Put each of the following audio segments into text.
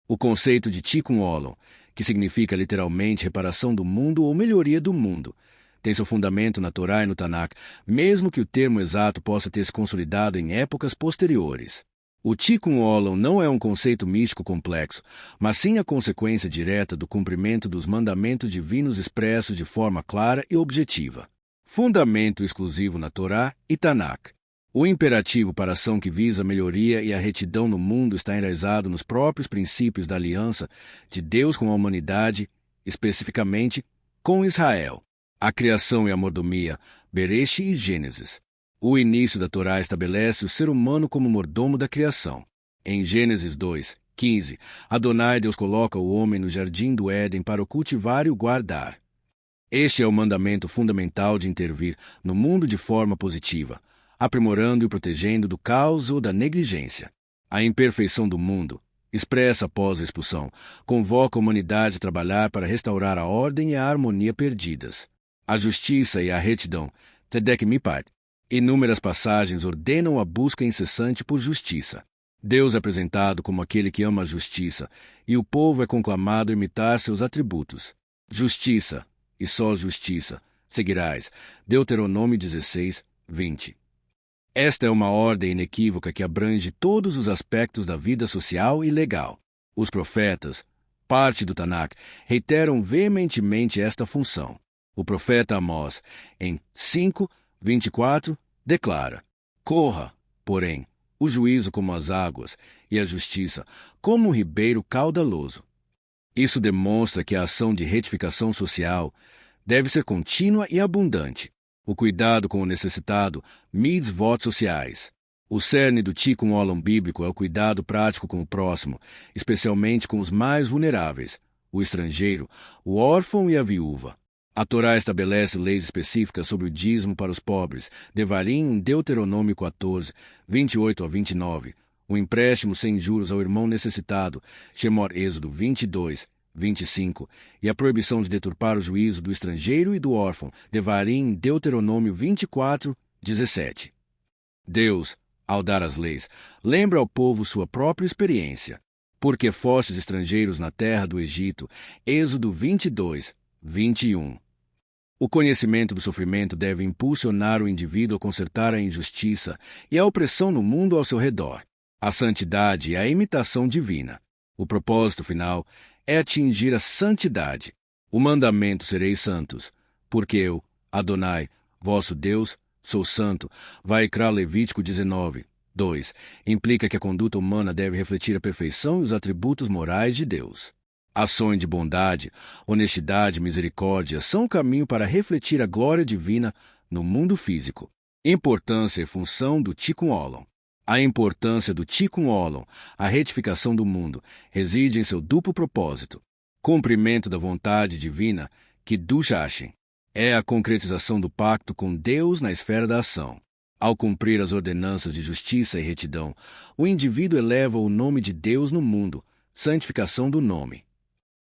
O conceito de Tikkun Olam, que significa literalmente reparação do mundo ou melhoria do mundo, tem seu fundamento na Torá e no Tanakh, mesmo que o termo exato possa ter se consolidado em épocas posteriores. O Tikkun Olam não é um conceito místico complexo, mas sim a consequência direta do cumprimento dos mandamentos divinos expressos de forma clara e objetiva. Fundamento exclusivo na Torá e Tanakh. O imperativo para a ação que visa a melhoria e a retidão no mundo está enraizado nos próprios princípios da aliança de Deus com a humanidade, especificamente com Israel. A criação e a mordomia, Bereshit e Gênesis. O início da Torá estabelece o ser humano como mordomo da criação. Em Gênesis 2:15, Adonai Deus coloca o homem no jardim do Éden para o cultivar e o guardar. Este é o mandamento fundamental de intervir no mundo de forma positiva, aprimorando e protegendo do caos ou da negligência. A imperfeição do mundo, expressa após a expulsão, convoca a humanidade a trabalhar para restaurar a ordem e a harmonia perdidas. A justiça e a retidão, Tzedek Mipat. Inúmeras passagens ordenam a busca incessante por justiça. Deus é apresentado como aquele que ama a justiça, e o povo é conclamado a imitar seus atributos. Justiça, e só justiça, seguirás. Deuteronômio 16:20. Esta é uma ordem inequívoca que abrange todos os aspectos da vida social e legal. Os profetas, parte do Tanakh, reiteram veementemente esta função. O profeta Amós, em 5:24, declara: corra, porém, o juízo como as águas e a justiça como um ribeiro caudaloso. Isso demonstra que a ação de retificação social deve ser contínua e abundante. O cuidado com o necessitado, mitzvot sociais. O cerne do Tikkun Olam bíblico é o cuidado prático com o próximo, especialmente com os mais vulneráveis, o estrangeiro, o órfão e a viúva. A Torá estabelece leis específicas sobre o dízimo para os pobres, Devarim em Deuteronômio 14:28-29, o empréstimo sem juros ao irmão necessitado, Shemor Êxodo 22:25, e a proibição de deturpar o juízo do estrangeiro e do órfão, Devarim em Deuteronômio 24:17. Deus, ao dar as leis, lembra ao povo sua própria experiência. Porque fostes estrangeiros na terra do Egito, Êxodo 22:21. O conhecimento do sofrimento deve impulsionar o indivíduo a consertar a injustiça e a opressão no mundo ao seu redor, a santidade e a imitação divina. O propósito final é atingir a santidade. O mandamento sereis santos, porque eu, Adonai, vosso Deus, sou santo. Vaikra Levítico 19:2, implica que a conduta humana deve refletir a perfeição e os atributos morais de Deus. Ações de bondade, honestidade e misericórdia são o caminho para refletir a glória divina no mundo físico. Importância e função do Tikkun Olam. A importância do Tikkun Olam, a retificação do mundo, reside em seu duplo propósito. Cumprimento da vontade divina, Kiddush Hashem, é a concretização do pacto com Deus na esfera da ação. Ao cumprir as ordenanças de justiça e retidão, o indivíduo eleva o nome de Deus no mundo, santificação do nome.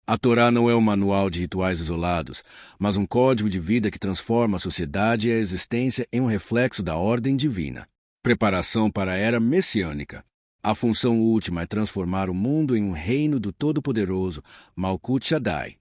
A Torá não é um manual de rituais isolados, mas um código de vida que transforma a sociedade e a existência em um reflexo da ordem divina. Preparação para a era messiânica. A função última é transformar o mundo em um reino do Todo-Poderoso, Malkut Shaddai.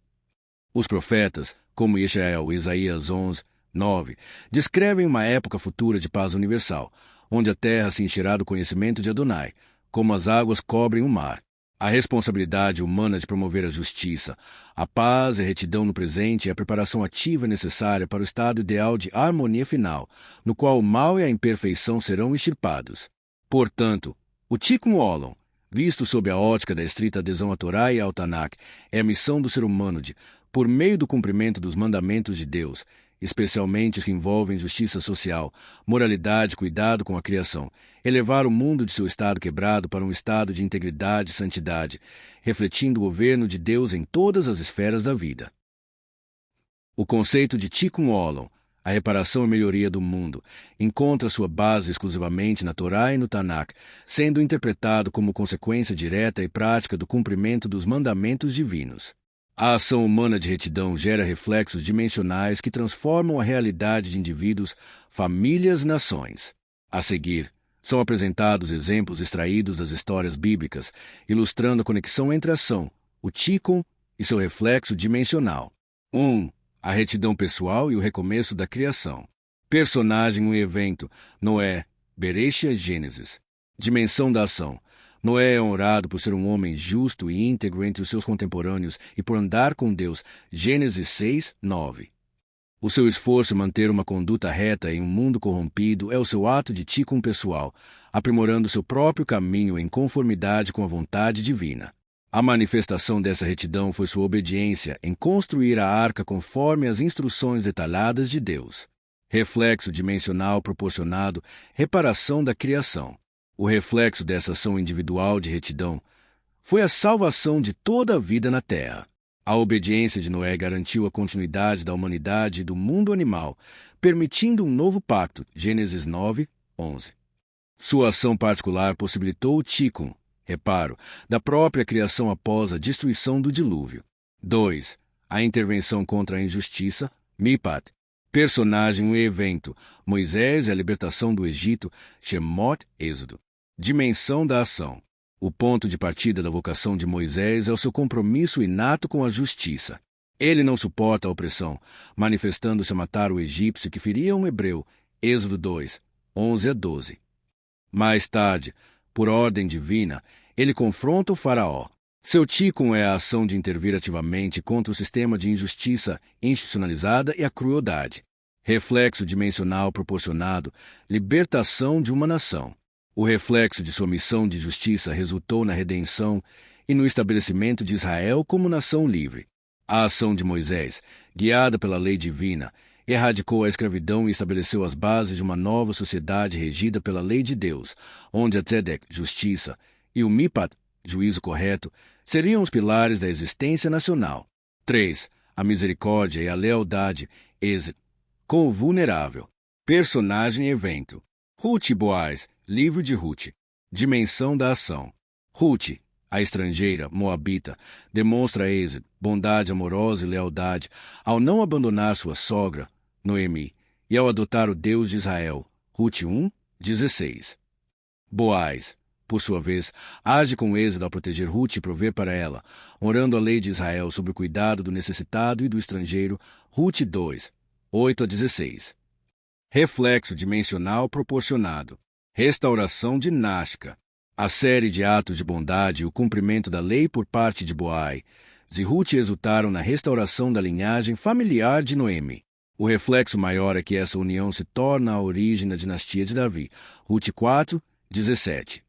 Os profetas, como Yeshael e Isaías 11:9, descrevem uma época futura de paz universal, onde a terra se encherá do conhecimento de Adonai, como as águas cobrem o mar. A responsabilidade humana de promover a justiça, a paz e a retidão no presente é a preparação ativa necessária para o estado ideal de harmonia final, no qual o mal e a imperfeição serão extirpados. Portanto, o Tikkun Olam, visto sob a ótica da estrita adesão à Torá e ao Tanakh, é a missão do ser humano de, por meio do cumprimento dos mandamentos de Deus, especialmente os que envolvem justiça social, moralidade e cuidado com a criação, elevar o mundo de seu estado quebrado para um estado de integridade e santidade, refletindo o governo de Deus em todas as esferas da vida. O conceito de Tikkun Olam, a reparação e melhoria do mundo, encontra sua base exclusivamente na Torá e no Tanakh, sendo interpretado como consequência direta e prática do cumprimento dos mandamentos divinos. A ação humana de retidão gera reflexos dimensionais que transformam a realidade de indivíduos, famílias e nações. A seguir, São apresentados exemplos extraídos das histórias bíblicas, ilustrando a conexão entre a ação, o tikkun e seu reflexo dimensional. 1. A retidão pessoal e o recomeço da criação. Personagem e evento. Noé, Bereshit, Gênesis. Dimensão da ação. Noé é honrado por ser um homem justo e íntegro entre os seus contemporâneos e por andar com Deus. Gênesis 6, 9. O seu esforço em manter uma conduta reta em um mundo corrompido é o seu ato de tikkun pessoal, aprimorando seu próprio caminho em conformidade com a vontade divina. A manifestação dessa retidão foi sua obediência em construir a arca conforme as instruções detalhadas de Deus. Reflexo dimensional proporcionado, reparação da criação. O reflexo dessa ação individual de retidão foi a salvação de toda a vida na Terra. A obediência de Noé garantiu a continuidade da humanidade e do mundo animal, permitindo um novo pacto. Gênesis 9, 11. Sua ação particular possibilitou o tikkun, reparo, da própria criação após a destruição do dilúvio. 2. A intervenção contra a injustiça. Mipat. Personagem e evento. Moisés e a libertação do Egito. Shemot, Êxodo. Dimensão da ação. O ponto de partida da vocação de Moisés é o seu compromisso inato com a justiça. Ele não suporta a opressão, manifestando-se a matar o egípcio que feria um hebreu. Êxodo 2, 11 a 12. Mais tarde, por ordem divina, ele confronta o faraó. Seu tikkun é a ação de intervir ativamente contra o sistema de injustiça institucionalizada e a crueldade. Reflexo dimensional proporcionado, libertação de uma nação. O reflexo de sua missão de justiça resultou na redenção e no estabelecimento de Israel como nação livre. A ação de Moisés, guiada pela lei divina, erradicou a escravidão e estabeleceu as bases de uma nova sociedade regida pela lei de Deus, onde a tzedek, justiça, e o mipat, juízo correto, seriam os pilares da existência nacional. 3. A misericórdia e a lealdade, com o vulnerável. Personagem e evento. Ruth e Boaz, livro de Ruth. Dimensão da ação. Ruth, a estrangeira, moabita, demonstra a Êxodo bondade amorosa e lealdade ao não abandonar sua sogra, Noemi, e ao adotar o Deus de Israel. Ruth 1, 16. Boaz, por sua vez, age com êxito ao proteger Ruth e prover para ela, honrando a lei de Israel sobre o cuidado do necessitado e do estrangeiro. Ruth 2, 8 a 16. Reflexo dimensional proporcionado. Restauração dinástica. A série de atos de bondade e o cumprimento da lei por parte de Boaz e Ruth resultaram na restauração da linhagem familiar de Noemi. O reflexo maior é que essa união se torna a origem da dinastia de Davi. Ruth 4, 17.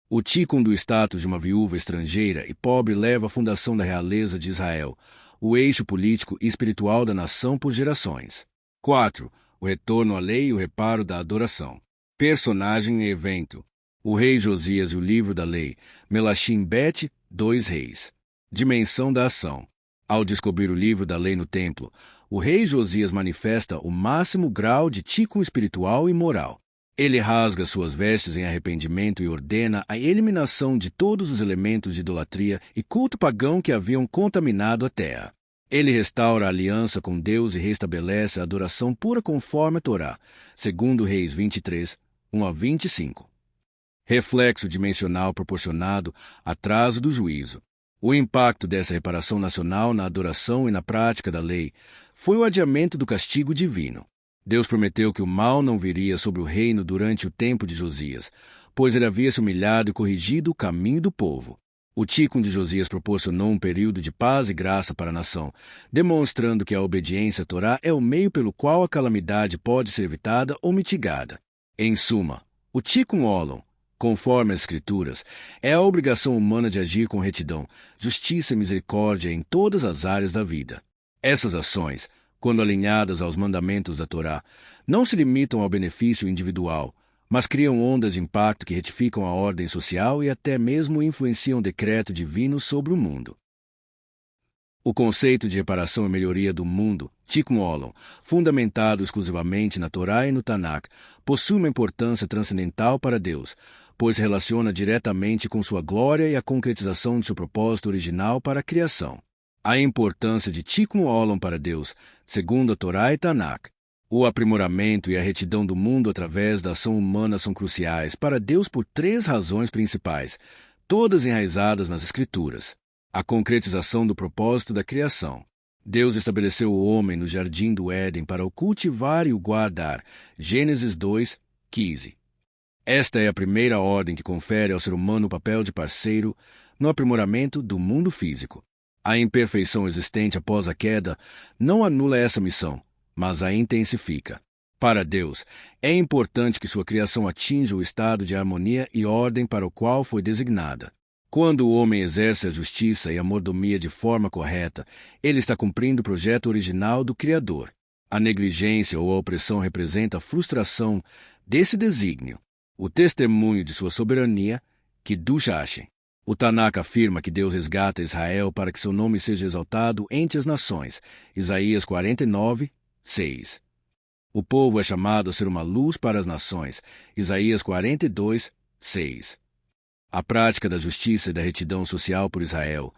O tikkun do status de uma viúva estrangeira e pobre leva à fundação da realeza de Israel, o eixo político e espiritual da nação por gerações. 4. O retorno à lei e o reparo da adoração. Personagem e evento. O rei Josias e o livro da lei. Melachim Bet, 2 reis. Dimensão da ação. Ao descobrir o livro da lei no templo, o rei Josias manifesta o máximo grau de tikkun espiritual e moral. Ele rasga suas vestes em arrependimento e ordena a eliminação de todos os elementos de idolatria e culto pagão que haviam contaminado a terra. Ele restaura a aliança com Deus e restabelece a adoração pura conforme a Torá, segundo Reis 23, 1 a 25. Reflexo dimensional proporcionado, atraso do juízo. O impacto dessa reparação nacional na adoração e na prática da lei foi o adiamento do castigo divino. Deus prometeu que o mal não viria sobre o reino durante o tempo de Josias, pois ele havia se humilhado e corrigido o caminho do povo. O tikkun de Josias proporcionou um período de paz e graça para a nação, demonstrando que a obediência à Torá é o meio pelo qual a calamidade pode ser evitada ou mitigada. Em suma, o tikkun olam, conforme as Escrituras, é a obrigação humana de agir com retidão, justiça e misericórdia em todas as áreas da vida. Essas ações, quando alinhadas aos mandamentos da Torá, não se limitam ao benefício individual, mas criam ondas de impacto que retificam a ordem social e até mesmo influenciam o decreto divino sobre o mundo. O conceito de reparação e melhoria do mundo, Tikkun Olam, fundamentado exclusivamente na Torá e no Tanakh, possui uma importância transcendental para Deus, pois se relaciona diretamente com sua glória e a concretização de seu propósito original para a criação. A importância de Tikkun Olam para Deus, segundo a Torá e Tanakh. O aprimoramento e a retidão do mundo através da ação humana são cruciais para Deus por 3 razões principais, todas enraizadas nas Escrituras. A concretização do propósito da criação. Deus estabeleceu o homem no jardim do Éden para o cultivar e o guardar. Gênesis 2:15. Esta é a primeira ordem que confere ao ser humano o papel de parceiro no aprimoramento do mundo físico. A imperfeição existente após a queda não anula essa missão, mas a intensifica. Para Deus, é importante que sua criação atinja o estado de harmonia e ordem para o qual foi designada. Quando o homem exerce a justiça e a mordomia de forma correta, ele está cumprindo o projeto original do Criador. A negligência ou a opressão representa a frustração desse desígnio. O testemunho de sua soberania, Kiddush Hashem. O Tanakh afirma que Deus resgata Israel para que seu nome seja exaltado entre as nações. Isaías 49:6. O povo é chamado a ser uma luz para as nações. Isaías 42:6. A prática da justiça e da retidão social por Israel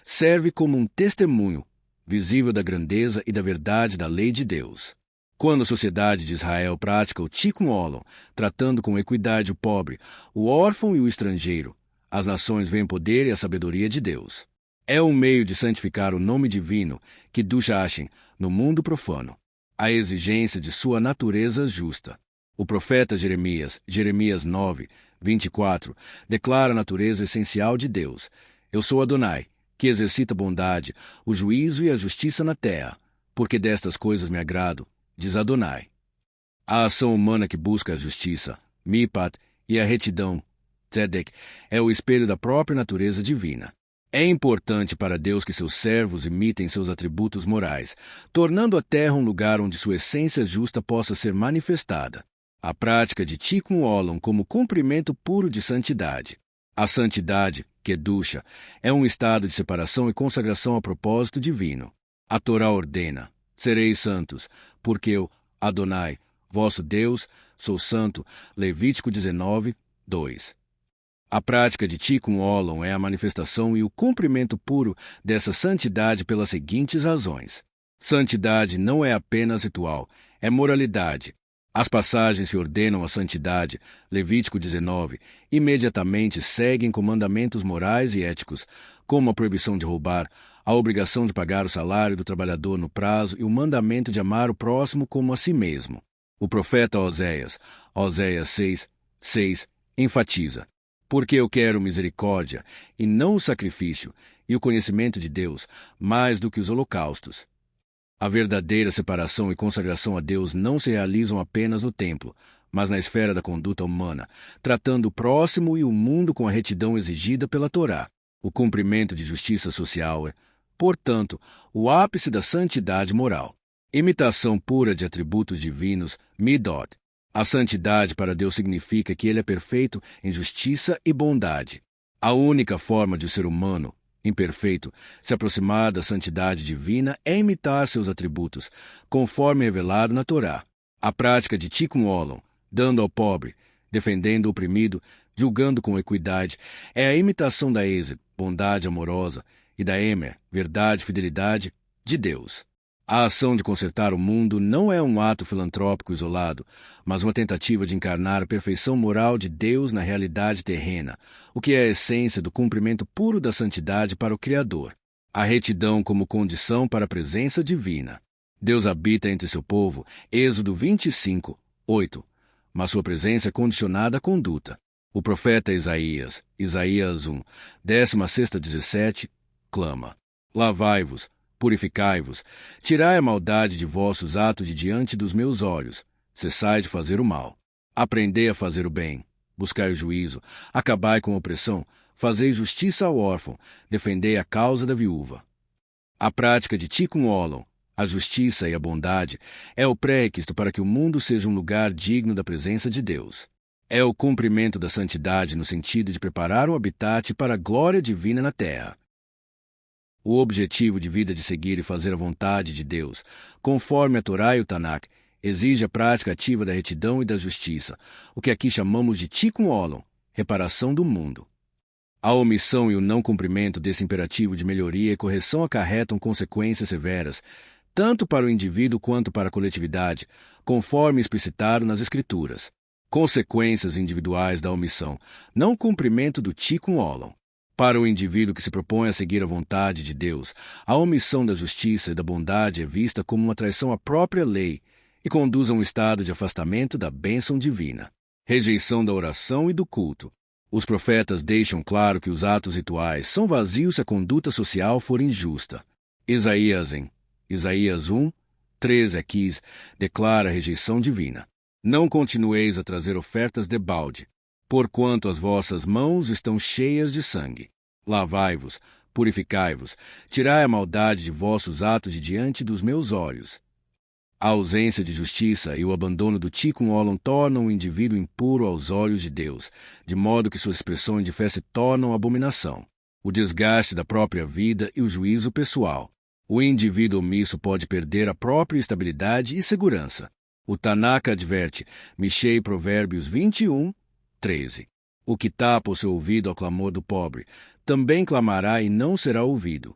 serve como um testemunho visível da grandeza e da verdade da lei de Deus. Quando a sociedade de Israel pratica o Tikkun Olam, tratando com equidade o pobre, o órfão e o estrangeiro, as nações veem o poder e a sabedoria de Deus. É um meio de santificar o nome divino, Kiddush Hashem, no mundo profano. A exigência de sua natureza justa. O profeta Jeremias 9:24, declara a natureza essencial de Deus. Eu sou Adonai, que exercita a bondade, o juízo e a justiça na terra, porque destas coisas me agrado, diz Adonai. A ação humana que busca a justiça, Mipat, e a retidão, Tzedek, é o espelho da própria natureza divina. É importante para Deus que seus servos imitem seus atributos morais, tornando a terra um lugar onde sua essência justa possa ser manifestada. A prática de Tikkun Olam como cumprimento puro de santidade. A santidade, Kedusha, é um estado de separação e consagração a propósito divino. A Torá ordena: sereis santos, porque eu, Adonai, vosso Deus, sou santo. Levítico 19:2. A prática de Tikkun Olam é a manifestação e o cumprimento puro dessa santidade pelas seguintes razões. Santidade não é apenas ritual, é moralidade. As passagens que ordenam a santidade, Levítico 19, imediatamente seguem com mandamentos morais e éticos, como a proibição de roubar, a obrigação de pagar o salário do trabalhador no prazo e o mandamento de amar o próximo como a si mesmo. O profeta Oséias 6:6, enfatiza: porque eu quero misericórdia, e não o sacrifício, e o conhecimento de Deus, mais do que os holocaustos. A verdadeira separação e consagração a Deus não se realizam apenas no templo, mas na esfera da conduta humana, tratando o próximo e o mundo com a retidão exigida pela Torá. O cumprimento de justiça social é, portanto, o ápice da santidade moral. Imitação pura de atributos divinos, Midot. A santidade para Deus significa que Ele é perfeito em justiça e bondade. A única forma de o ser humano, imperfeito, se aproximar da santidade divina é imitar seus atributos, conforme revelado na Torá. A prática de Tikkun Olam, dando ao pobre, defendendo o oprimido, julgando com equidade, é a imitação da Esed, bondade amorosa, e da Emer, verdade e fidelidade, de Deus. A ação de consertar o mundo não é um ato filantrópico isolado, mas uma tentativa de encarnar a perfeição moral de Deus na realidade terrena, o que é a essência do cumprimento puro da santidade para o Criador. A retidão como condição para a presença divina. Deus habita entre seu povo, Êxodo 25:8, mas sua presença é condicionada à conduta. O profeta Isaías 1:16-17, clama: lavai-vos, purificai-vos, tirai a maldade de vossos atos de diante dos meus olhos, cessai de fazer o mal. Aprendei a fazer o bem, buscai o juízo, acabai com a opressão, fazei justiça ao órfão, defendei a causa da viúva. A prática de Tikkun Olam, a justiça e a bondade, é o pré-requisito para que o mundo seja um lugar digno da presença de Deus. É o cumprimento da santidade no sentido de preparar um habitat para a glória divina na terra. O objetivo de vida de seguir e fazer a vontade de Deus, conforme a Torá e o Tanakh, exige a prática ativa da retidão e da justiça, o que aqui chamamos de Tikkun Olam, reparação do mundo. A omissão e o não cumprimento desse imperativo de melhoria e correção acarretam consequências severas, tanto para o indivíduo quanto para a coletividade, conforme explicitado nas Escrituras. Consequências individuais da omissão, não cumprimento do Tikkun Olam. Para o indivíduo que se propõe a seguir a vontade de Deus, a omissão da justiça e da bondade é vista como uma traição à própria lei e conduz a um estado de afastamento da bênção divina. Rejeição da oração e do culto. Os profetas deixam claro que os atos rituais são vazios se a conduta social for injusta. Isaías 1, 13 a 15, declara a rejeição divina. Não continueis a trazer ofertas debalde, porquanto as vossas mãos estão cheias de sangue. Lavai-vos, purificai-vos, tirai a maldade de vossos atos de diante dos meus olhos. A ausência de justiça e o abandono do Tikkun Olam tornam o indivíduo impuro aos olhos de Deus, de modo que suas expressões de fé se tornam abominação. O desgaste da própria vida e o juízo pessoal. O indivíduo omisso pode perder a própria estabilidade e segurança. O Tanakh adverte, Michei Provérbios 21, 13. O que tapa o seu ouvido ao clamor do pobre, também clamará e não será ouvido.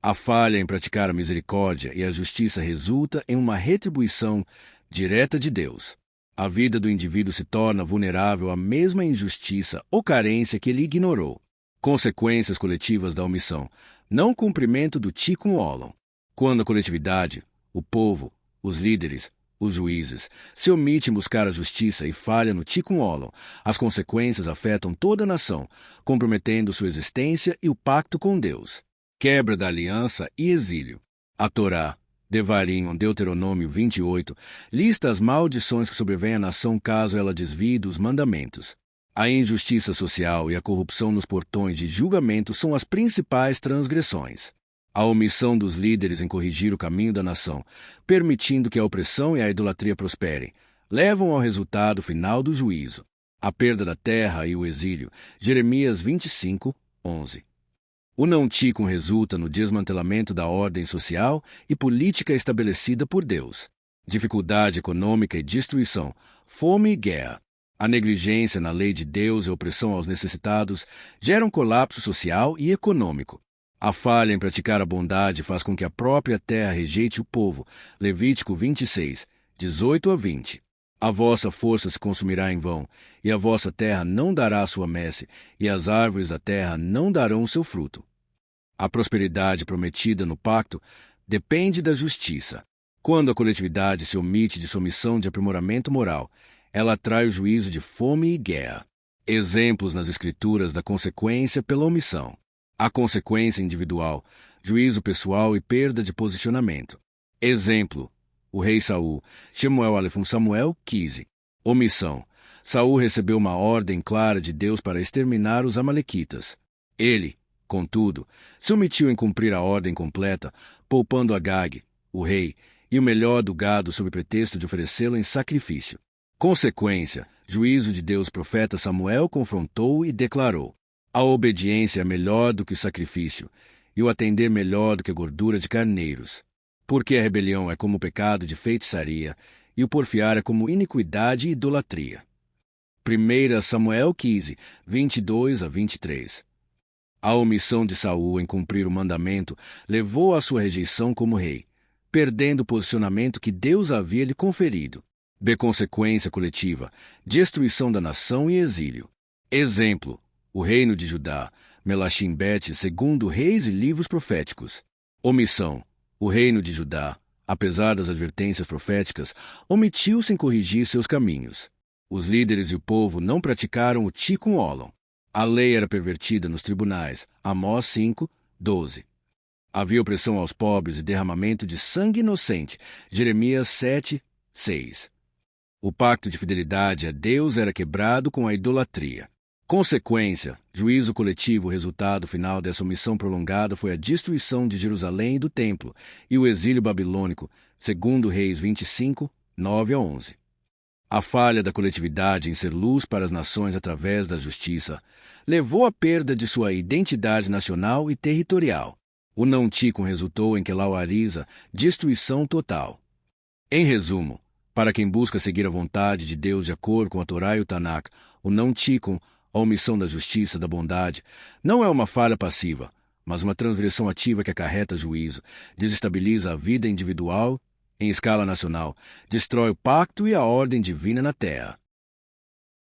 A falha em praticar a misericórdia e a justiça resulta em uma retribuição direta de Deus. A vida do indivíduo se torna vulnerável à mesma injustiça ou carência que ele ignorou. Consequências coletivas da omissão. Não cumprimento do Tikkun Olam. Quando a coletividade, o povo, os líderes, os juízes, se omite em buscar a justiça e falha no Tikkun Olam, as consequências afetam toda a nação, comprometendo sua existência e o pacto com Deus. Quebra da aliança e exílio. A Torá, Devarim, Deuteronômio 28, lista as maldições que sobrevêm à nação caso ela desvie dos mandamentos. A injustiça social e a corrupção nos portões de julgamento são as principais transgressões. A omissão dos líderes em corrigir o caminho da nação, permitindo que a opressão e a idolatria prosperem, levam ao resultado final do juízo. A perda da terra e o exílio. Jeremias 25, 11. O não Tikkun resulta no desmantelamento da ordem social e política estabelecida por Deus. Dificuldade econômica e destruição, fome e guerra. A negligência na lei de Deus e a opressão aos necessitados geram colapso social e econômico. A falha em praticar a bondade faz com que a própria terra rejeite o povo. Levítico 26, 18 a 20. A vossa força se consumirá em vão, e a vossa terra não dará sua messe, e as árvores da terra não darão o seu fruto. A prosperidade prometida no pacto depende da justiça. Quando a coletividade se omite de sua missão de aprimoramento moral, ela atrai o juízo de fome e guerra. Exemplos nas Escrituras da consequência pela omissão. A consequência individual, juízo pessoal e perda de posicionamento. Exemplo: o rei Saul, Samuel 15. Omissão. Saul recebeu uma ordem clara de Deus para exterminar os amalequitas. Ele, contudo, se omitiu em cumprir a ordem completa, poupando Agag, o rei, e o melhor do gado sob pretexto de oferecê-lo em sacrifício. Consequência: juízo de Deus. Profeta Samuel confrontou e declarou: a obediência é melhor do que o sacrifício, e o atender melhor do que a gordura de carneiros. Porque a rebelião é como o pecado de feitiçaria, e o porfiar é como iniquidade e idolatria. 1 Samuel 15, 22 a 23. A omissão de Saul em cumprir o mandamento levou à sua rejeição como rei, perdendo o posicionamento que Deus havia lhe conferido. Consequência coletiva, destruição da nação e exílio. Exemplo: o reino de Judá, Melachim-Bet, segundo Reis e livros proféticos. Omissão: o reino de Judá, apesar das advertências proféticas, omitiu-se em corrigir seus caminhos. Os líderes e o povo não praticaram o Tikkun Olam. A lei era pervertida nos tribunais. Amós 5, 12. Havia opressão aos pobres e derramamento de sangue inocente. Jeremias 7, 6. O pacto de fidelidade a Deus era quebrado com a idolatria. Consequência: juízo coletivo. O resultado final dessa omissão prolongada foi a destruição de Jerusalém e do templo, e o exílio babilônico, segundo Reis 25, 9 a 11. A falha da coletividade em ser luz para as nações através da justiça levou à perda de sua identidade nacional e territorial. O não Tikkun resultou em Kelauariza, destruição total. Em resumo, para quem busca seguir a vontade de Deus de acordo com a Torá e o Tanakh, o não Tikkun, a omissão da justiça e da bondade, não é uma falha passiva, mas uma transgressão ativa que acarreta juízo, desestabiliza a vida individual em escala nacional, destrói o pacto e a ordem divina na terra.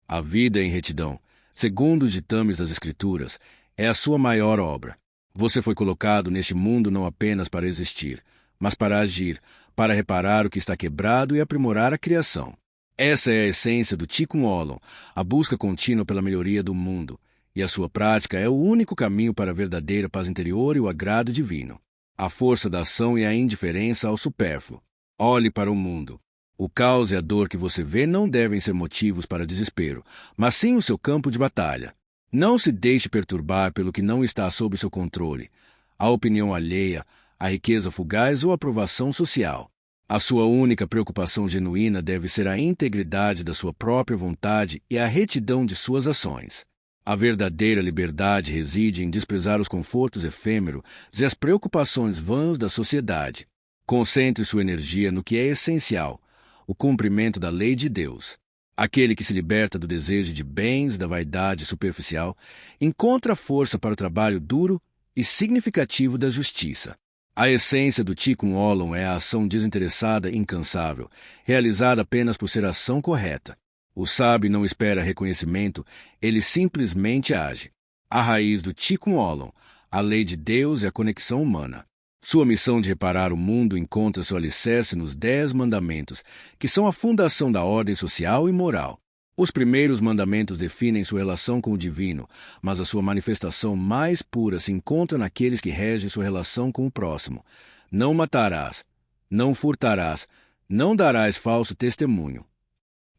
A vida em retidão, segundo os ditames das Escrituras, é a sua maior obra. Você foi colocado neste mundo não apenas para existir, mas para agir, para reparar o que está quebrado e aprimorar a criação. Essa é a essência do Tikkun Olam, a busca contínua pela melhoria do mundo, e a sua prática é o único caminho para a verdadeira paz interior e o agrado divino. A força da ação e a indiferença ao supérfluo. Olhe para o mundo. O caos e a dor que você vê não devem ser motivos para desespero, mas sim o seu campo de batalha. Não se deixe perturbar pelo que não está sob seu controle, a opinião alheia, a riqueza fugaz ou a aprovação social. A sua única preocupação genuína deve ser a integridade da sua própria vontade e a retidão de suas ações. A verdadeira liberdade reside em desprezar os confortos efêmeros e as preocupações vãs da sociedade. Concentre sua energia no que é essencial, o cumprimento da lei de Deus. Aquele que se liberta do desejo de bens e da vaidade superficial encontra força para o trabalho duro e significativo da justiça. A essência do Tikkun Olam é a ação desinteressada e incansável, realizada apenas por ser a ação correta. O sábio não espera reconhecimento, ele simplesmente age. A raiz do Tikkun Olam, a lei de Deus e a conexão humana. Sua missão de reparar o mundo encontra seu alicerce nos 10 mandamentos, que são a fundação da ordem social e moral. Os primeiros mandamentos definem sua relação com o divino, mas a sua manifestação mais pura se encontra naqueles que regem sua relação com o próximo. Não matarás, não furtarás, não darás falso testemunho.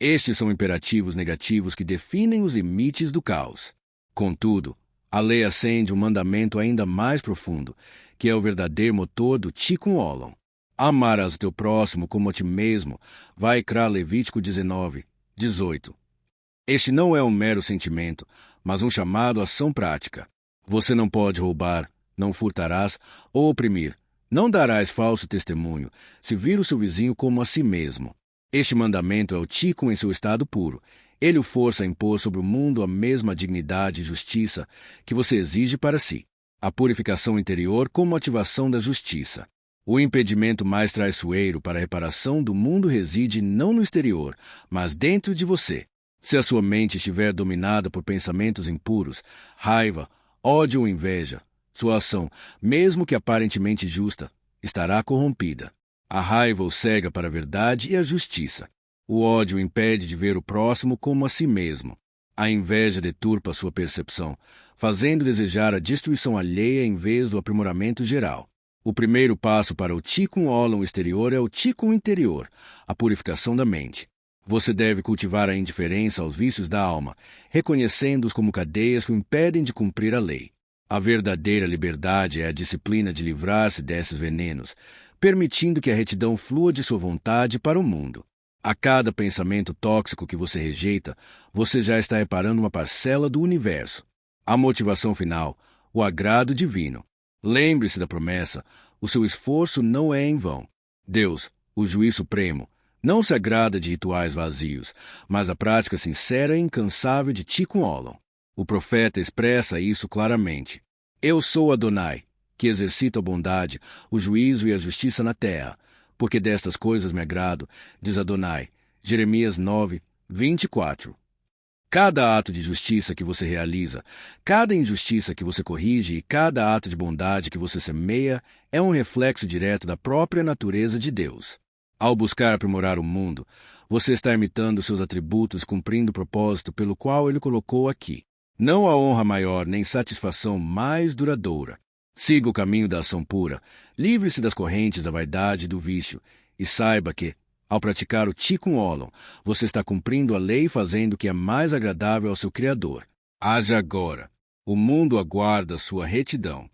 Estes são imperativos negativos que definem os limites do caos. Contudo, a lei acende um mandamento ainda mais profundo, que é o verdadeiro motor do Tikkun Olam. Amarás o teu próximo como a ti mesmo. Vaikra Levítico 19, 18. Este não é um mero sentimento, mas um chamado à ação prática. Você não pode roubar, não furtarás ou oprimir, não darás falso testemunho, se vir o seu vizinho como a si mesmo. Este mandamento é o Tikkun em seu estado puro. Ele o força a impor sobre o mundo a mesma dignidade e justiça que você exige para si. A purificação interior como ativação da justiça. O impedimento mais traiçoeiro para a reparação do mundo reside não no exterior, mas dentro de você. Se a sua mente estiver dominada por pensamentos impuros, raiva, ódio ou inveja, sua ação, mesmo que aparentemente justa, estará corrompida. A raiva o cega para a verdade e a justiça. O ódio o impede de ver o próximo como a si mesmo. A inveja deturpa sua percepção, fazendo desejar a destruição alheia em vez do aprimoramento geral. O primeiro passo para o Tikkun Olam exterior é o Tikkun interior, a purificação da mente. Você deve cultivar a indiferença aos vícios da alma, reconhecendo-os como cadeias que o impedem de cumprir a lei. A verdadeira liberdade é a disciplina de livrar-se desses venenos, permitindo que a retidão flua de sua vontade para o mundo. A cada pensamento tóxico que você rejeita, você já está reparando uma parcela do universo. A motivação final, o agrado divino. Lembre-se da promessa, o seu esforço não é em vão. Deus, o juiz supremo, não se agrada de rituais vazios, mas a prática sincera e incansável de Tikkun Olam. O profeta expressa isso claramente. Eu sou Adonai, que exercito a bondade, o juízo e a justiça na terra, porque destas coisas me agrado, diz Adonai. Jeremias 9, 24. Cada ato de justiça que você realiza, cada injustiça que você corrige e cada ato de bondade que você semeia é um reflexo direto da própria natureza de Deus. Ao buscar aprimorar o mundo, você está imitando seus atributos, cumprindo o propósito pelo qual ele colocou aqui. Não há honra maior nem satisfação mais duradoura. Siga o caminho da ação pura, livre-se das correntes da vaidade e do vício, e saiba que, ao praticar o Tikkun Olam, você está cumprindo a lei e fazendo o que é mais agradável ao seu Criador. Haja agora. O mundo aguarda sua retidão.